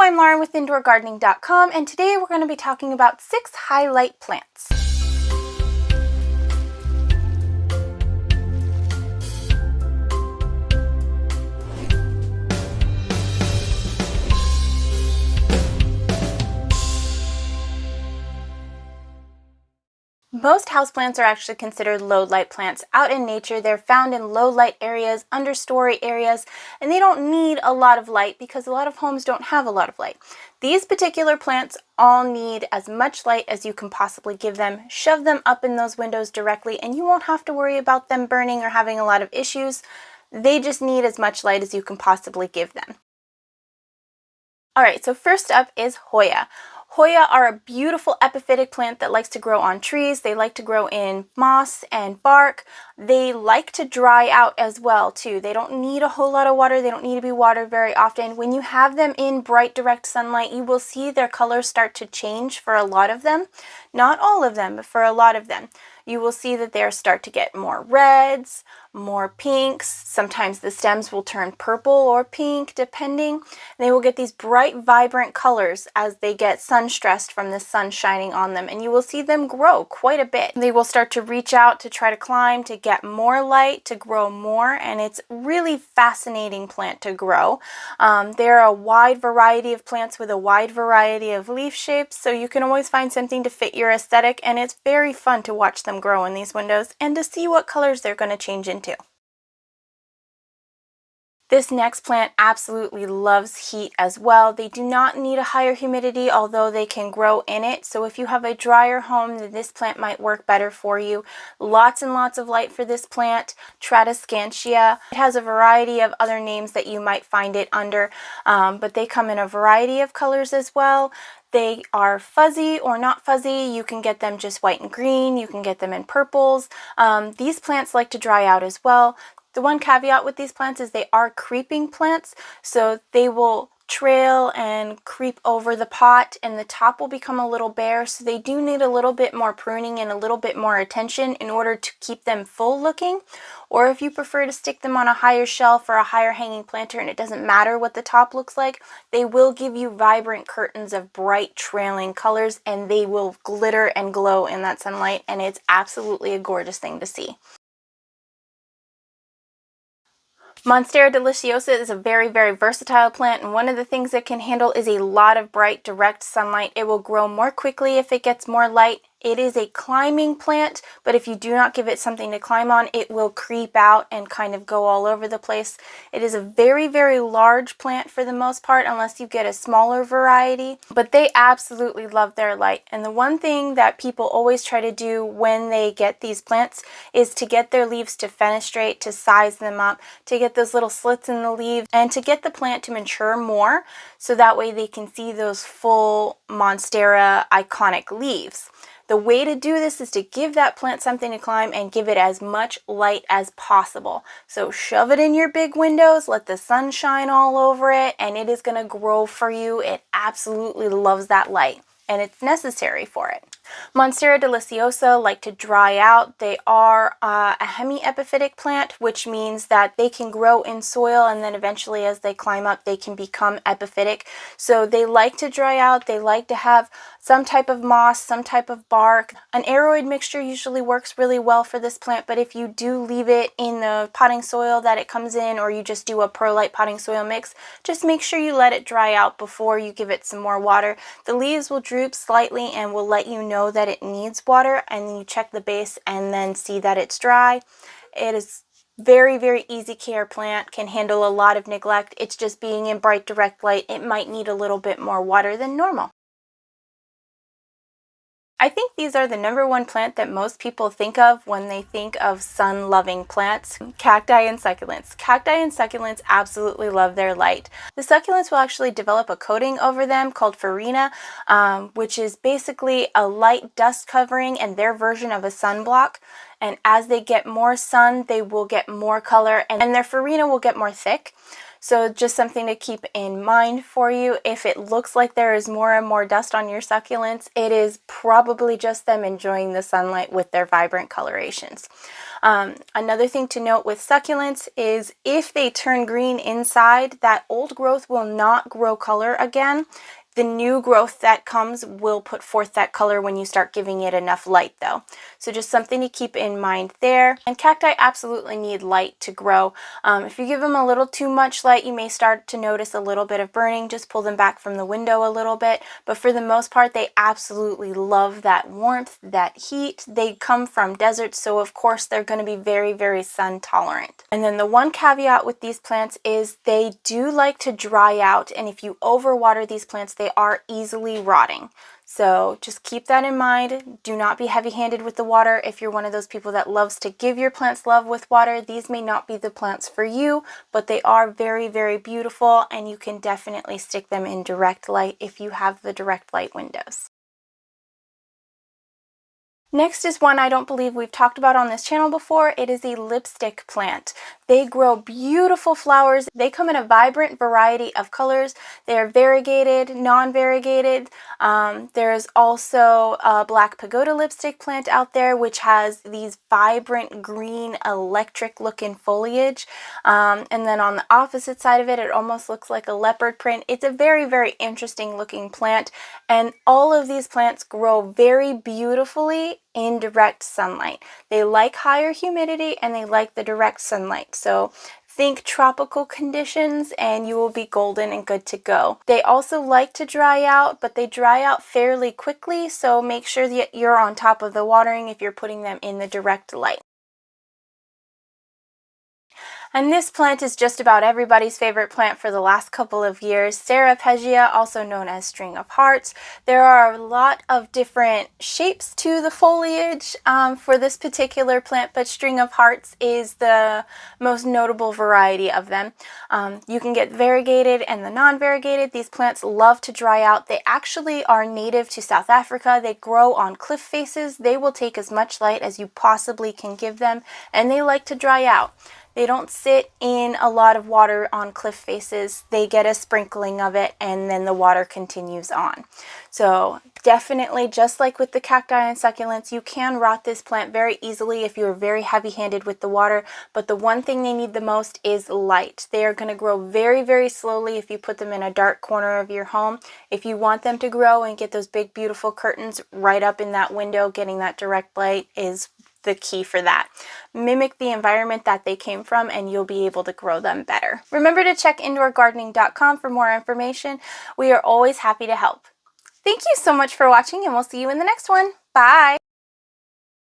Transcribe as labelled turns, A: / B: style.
A: I'm Lauren with IndoorGardening.com, and today we're going to be talking about 6 highlight plants. Most houseplants are actually considered low light plants. Out in nature, they're found in low light areas, understory areas, and they don't need a lot of light because a lot of homes don't have a lot of light. These particular plants all need as much light as you can possibly give them. Shove them up in those windows directly and you won't have to worry about them burning or having a lot of issues. They just need as much light as you can possibly give them. Alright, so first up is Hoya. Hoya are a beautiful epiphytic plant that likes to grow on trees. They like to grow in moss and bark. They like to dry out as well too. They don't need a whole lot of water. They don't need to be watered very often. When you have them in bright direct sunlight, you will see their colors start to change for a lot of them. Not all of them, but for a lot of them. You will see that they start to get more reds, more pinks. Sometimes the stems will turn purple or pink depending. They will get these bright, vibrant colors as they get sun stressed from the sun shining on them, and you will see them grow quite a bit. They will start to reach out to try to climb, to get more light, to grow more, and it's really fascinating plant to grow. There are a wide variety of plants with a wide variety of leaf shapes, so you can always find something to fit your aesthetic, and it's very fun to watch them grow in these windows and to see what colors they're going to change into. This next plant absolutely loves heat as well. They do not need a higher humidity, although they can grow in it. So if you have a drier home, then this plant might work better for you. Lots and lots of light for this plant. Tradescantia. It has a variety of other names that you might find it under, but they come in a variety of colors as well. They are fuzzy or not fuzzy. You can get them just white and green. You can get them in purples. These plants like to dry out as well. The one caveat with these plants is they are creeping plants, so they will trail and creep over the pot and the top will become a little bare, so they do need a little bit more pruning and a little bit more attention in order to keep them full looking. Or if you prefer to stick them on a higher shelf or a higher hanging planter and it doesn't matter what the top looks like, they will give you vibrant curtains of bright trailing colors and they will glitter and glow in that sunlight, and it's absolutely a gorgeous thing to see. Monstera Deliciosa is a very, very versatile plant, and one of the things it can handle is a lot of bright, direct sunlight. It will grow more quickly if it gets more light. It is a climbing plant, but if you do not give it something to climb on, it will creep out and kind of go all over the place. It is a very, very large plant for the most part, unless you get a smaller variety, but they absolutely love their light. And the one thing that people always try to do when they get these plants is to get their leaves to fenestrate, to size them up, to get those little slits in the leaves, and to get the plant to mature more, so that way they can see those full Monstera iconic leaves. The way to do this is to give that plant something to climb and give it as much light as possible. So shove it in your big windows, let the sun shine all over it, and it is going to grow for you. It absolutely loves that light, and it's necessary for it. Monstera Deliciosa like to dry out. They are a hemi-epiphytic plant, which means that they can grow in soil and then eventually as they climb up they can become epiphytic. So they like to dry out. They like to have some type of moss, some type of bark. An aeroid mixture usually works really well for this plant, but if you do leave it in the potting soil that it comes in, or you just do a perlite potting soil mix, just make sure you let it dry out before you give it some more water. The leaves will droop slightly and will let you know that it needs water, and then you check the base and then see that it's dry. It is very, very easy care plant, can handle a lot of neglect. It's just being in bright direct light. It might need a little bit more water than normal. I think these are the #1 plant that most people think of when they think of sun-loving plants. Cacti and succulents. Cacti and succulents absolutely love their light. The succulents will actually develop a coating over them called farina, which is basically a light dust covering and their version of a sunblock. And as they get more sun, they will get more color and their farina will get more thick. So just something to keep in mind for you. If it looks like there is more and more dust on your succulents, it is probably just them enjoying the sunlight with their vibrant colorations. Another thing to note with succulents is if they turn green inside, that old growth will not grow color again. The new growth that comes will put forth that color when you start giving it enough light though. So just something to keep in mind there. And cacti absolutely need light to grow. If you give them a little too much light, you may start to notice a little bit of burning. Just pull them back from the window a little bit. But for the most part, they absolutely love that warmth, that heat. They come from deserts, so of course they're going to be very, very sun tolerant. And then the one caveat with these plants is they do like to dry out, and if you overwater these plants, they are easily rotting. So just keep that in mind. Do not be heavy-handed with the water. If you're one of those people that loves to give your plants love with water, these may not be the plants for you, but they are very, very beautiful, and you can definitely stick them in direct light if you have the direct light windows. Next is one I don't believe we've talked about on this channel before. It is a lipstick plant. They grow beautiful flowers. They come in a vibrant variety of colors. They are variegated, non-variegated. There's also a black pagoda lipstick plant out there which has these vibrant green electric looking foliage. And then on the opposite side of it, it almost looks like a leopard print. It's a very, very interesting looking plant, and all of these plants grow very beautifully in direct sunlight. They like higher humidity and they like the direct sunlight. So think tropical conditions and you will be golden and good to go. They also like to dry out, but they dry out fairly quickly, so make sure that you're on top of the watering if you're putting them in the direct light. And this plant is just about everybody's favorite plant for the last couple of years. Ceropegia, also known as string of hearts. There are a lot of different shapes to the foliage for this particular plant, but string of hearts is the most notable variety of them. You can get variegated and the non-variegated. These plants love to dry out. They actually are native to South Africa. They grow on cliff faces. They will take as much light as you possibly can give them, and they like to dry out. They don't sit in a lot of water on cliff faces. They get a sprinkling of it and then the water continues on. So definitely, just like with the cacti and succulents, you can rot this plant very easily if you're very heavy-handed with the water, but the one thing they need the most is light. They are going to grow very, very slowly if you put them in a dark corner of your home. If you want them to grow and get those big, beautiful curtains right up in that window, getting that direct light is the key for that. Mimic the environment that they came from and you'll be able to grow them better. Remember to check indoorgardening.com for more information. We are always happy to help. Thank you so much for watching, and we'll see you in the next one. Bye!